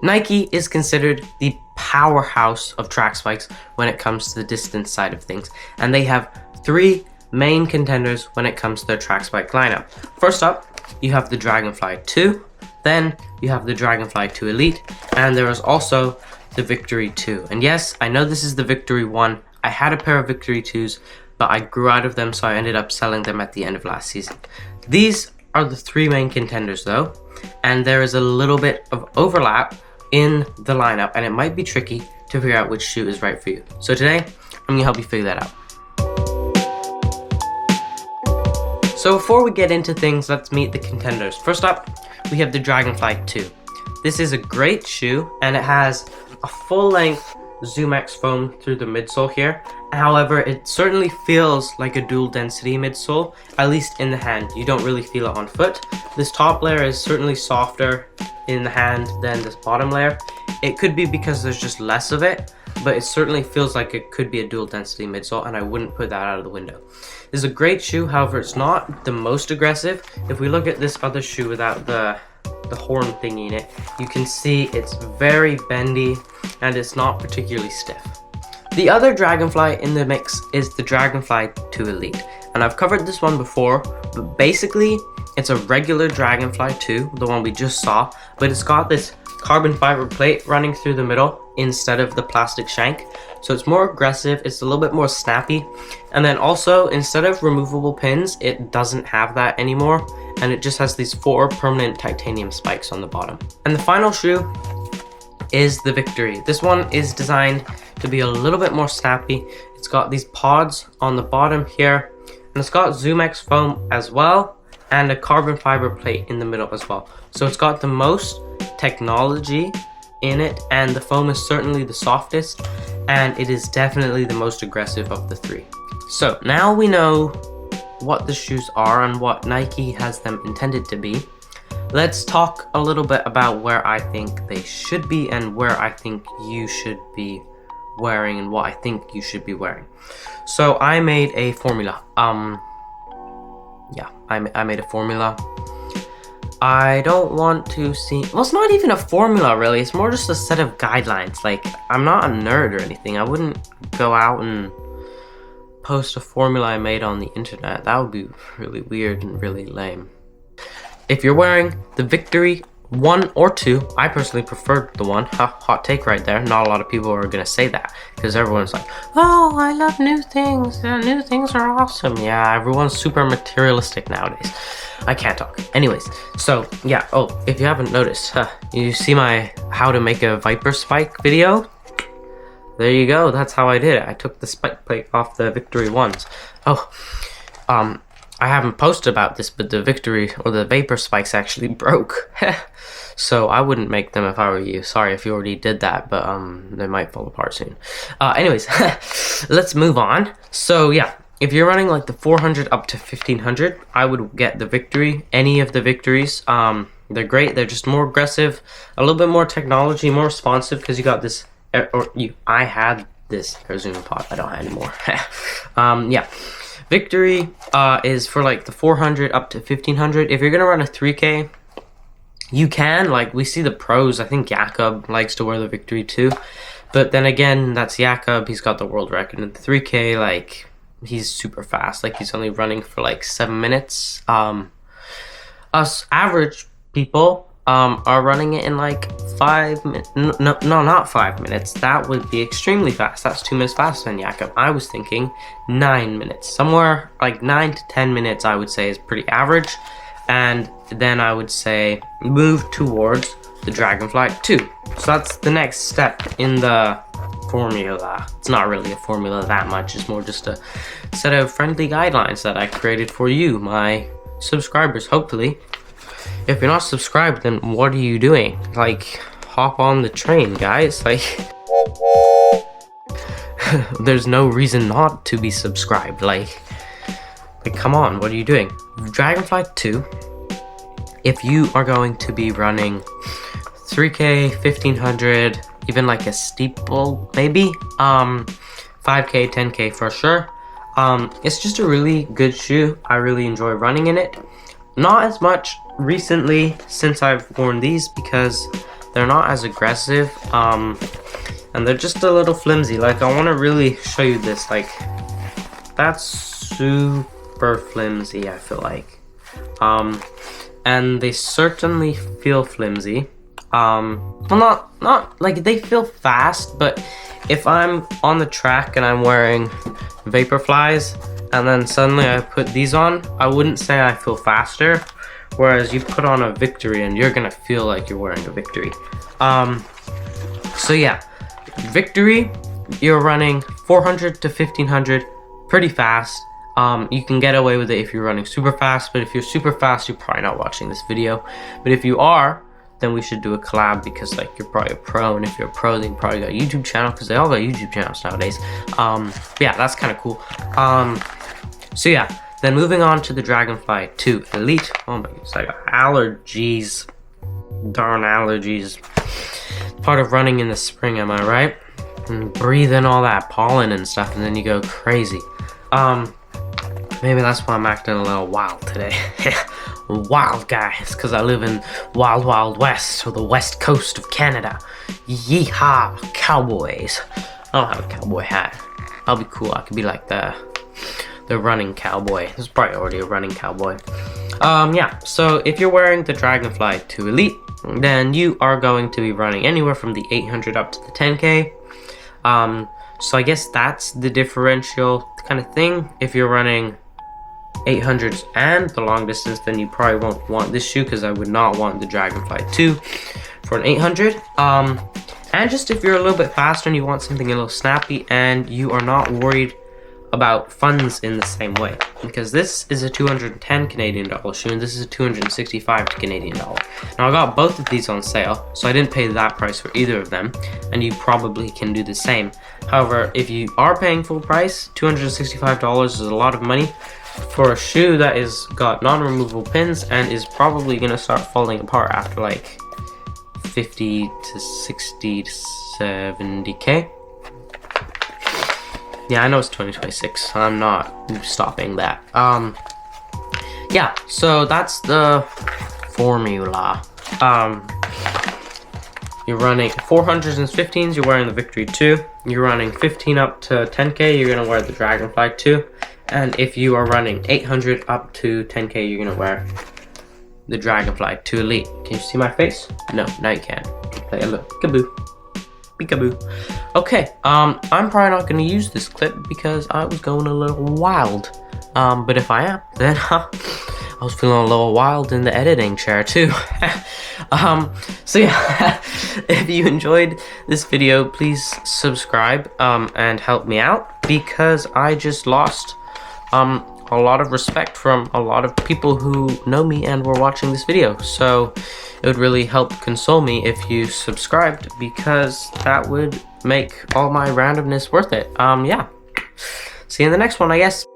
Nike is considered the powerhouse of track spikes when it comes to the distance side of things, and they have 3 main contenders when it comes to their track spike lineup. First up, you have the Dragonfly 2, then you have the Dragonfly 2 Elite, and there is also the Victory 2. And yes, I know this is the Victory 1. I had a pair of Victory 2s, but I grew out of them, so I ended up selling them at the end of last season. These are the 3 main contenders though, and there is a little bit of overlap in the lineup, and it might be tricky to figure out which shoe is right for you. So today, I'm gonna help you figure that out. So before we get into things, let's meet the contenders. First up, we have the Dragonfly 2. This is a great shoe, and it has a full-length ZoomX foam through the midsole here. However, it certainly feels like a dual density midsole, at least in the hand. You don't really feel it on foot. This top layer is certainly softer in the hand than this bottom layer. It could be because there's just less of it, but it certainly feels like it could be a dual density midsole, and I wouldn't put that out of the window. This is a great shoe, however, it's not the most aggressive. If we look at this other shoe without the horn thingy in it, you can see it's very bendy and it's not particularly stiff. The other Dragonfly in the mix is the Dragonfly 2 Elite, and I've covered this one before, but basically it's a regular Dragonfly 2, the one we just saw, but it's got this carbon fiber plate running through the middle instead of the plastic shank, so it's more aggressive, it's a little bit more snappy, and then also instead of removable pins, it doesn't have that anymore, and it just has these 4 permanent titanium spikes on the bottom. And the final shoe is the Victory. This one is designed to be a little bit more snappy. It's got these pods on the bottom here, and it's got ZoomX foam as well, and a carbon fiber plate in the middle as well. So it's got the most technology in it, and the foam is certainly the softest, and it is definitely the most aggressive of the 3. So now we know what the shoes are and what Nike has them intended to be. Let's talk a little bit about where I think they should be and where I think you should be wearing and what I think you should be wearing. So I made a formula. I made a formula. I don't want to see, well, it's not even a formula really, it's more just a set of guidelines. Like, I'm not a nerd or anything. I wouldn't go out and post a formula I made on the internet. That would be really weird and really lame. If you're wearing the Victory 1 or 2, I personally prefer the 1. Hot take right there. Not a lot of people are gonna say that, because everyone's like, oh, I love new things. New things are awesome. Yeah, everyone's super materialistic nowadays. I can't talk. Anyways, so yeah, oh, if you haven't noticed, you see my how to make a Viper spike video? There you go, that's how I did it. I took the spike plate off the Victory 1s. Oh, I haven't posted about this, but the Victory, or the Vapor spikes actually broke. So I wouldn't make them if I were you. Sorry if you already did that, but they might fall apart soon. Anyways, let's move on. So yeah, if you're running like the 400 up to 1500, I would get the Victory, any of the Victories. They're great, they're just more aggressive, a little bit more technology, more responsive, because you got this, I had this Zoom pod, I don't have anymore. Yeah. Victory is for like the 400 up to 1500. If you're gonna run a 3K, you can, like we see the pros. I think Jakob likes to wear the Victory too, but then again, that's Jakob. He's got the world record in the 3K. Like, he's super fast. Like, he's only running for like 7 minutes. Us average people are running it in like 5 minutes. No, not 5 minutes. That would be extremely fast. That's 2 minutes faster than Jakob. I was thinking 9 minutes. Somewhere like 9 to 10 minutes, I would say, is pretty average. And then I would say move towards the Dragonfly 2. So that's the next step in the formula. It's not really a formula that much. It's more just a set of friendly guidelines that I created for you, my subscribers, hopefully. If you're not subscribed, then what are you doing? Like, hop on the train, guys. Like, there's no reason not to be subscribed. Like, come on, what are you doing? Dragonfly 2, if you are going to be running 3K, 1500, even like a steeple, maybe, 5K, 10K for sure. It's just a really good shoe. I really enjoy running in it. Not as much recently since I've worn these, because they're not as aggressive, and they're just a little flimsy. Like, I want to really show you this. Like, that's super flimsy, I feel like. And they certainly feel flimsy. Well, not like they feel fast, but if I'm on the track and I'm wearing Vaporflies and then suddenly I put these on, I wouldn't say I feel faster. Whereas you put on a Victory and you're gonna feel like you're wearing a Victory. So yeah, Victory, you're running 400 to 1500, pretty fast. You can get away with it if you're running super fast, but if you're super fast, you're probably not watching this video. But if you are, then we should do a collab, because like you're probably a pro, and if you're a pro, then you probably got a YouTube channel, because they all got YouTube channels nowadays. Yeah, that's kind of cool. So yeah, then moving on to the Dragonfly 2 Elite. Oh my goodness, I got allergies. Darn allergies. Part of running in the spring, am I right? And breathe in all that pollen and stuff, and then you go crazy. Maybe that's why I'm acting a little wild today. Wild, guys, because I live in Wild Wild West, or the west coast of Canada. Yeehaw, cowboys. I don't have a cowboy hat. I'll be cool. I could be like the running cowboy. There's probably already a running cowboy. Yeah, so if you're wearing the Dragonfly 2 Elite, then you are going to be running anywhere from the 800 up to the 10K. So I guess that's the differential kind of thing. If you're running 800s and the long distance, then you probably won't want this shoe, because I would not want the Dragonfly 2 for an 800. And just if you're a little bit faster and you want something a little snappy and you are not worried about funds in the same way, because this is a 210 Canadian dollar shoe and this is a 265 Canadian dollar. Now I got both of these on sale, so I didn't pay that price for either of them, and you probably can do the same. However, if you are paying full price, $265 is a lot of money for a shoe that is got non-removable pins and is probably gonna start falling apart after like 50 to 60 to 70K. Yeah, I know it's 2026. I'm not stopping that. Yeah, so that's the formula. You're running 400s and 15s, you're wearing the Victory 2. You're running 15 up to 10K, you're gonna wear the Dragonfly 2. And if you are running 800 up to 10K, you're gonna wear the Dragonfly 2 Elite. Can you see my face? No, now you can. Play a little peekaboo. Peekaboo. Okay, I'm probably not gonna use this clip because I was going a little wild. But if I am, then I was feeling a little wild in the editing chair too. So yeah, if you enjoyed this video, please subscribe and help me out, because I just lost a lot of respect from a lot of people who know me and were watching this video. So it would really help console me if you subscribed, because that would make all my randomness worth it. Yeah, see you in the next one, I guess.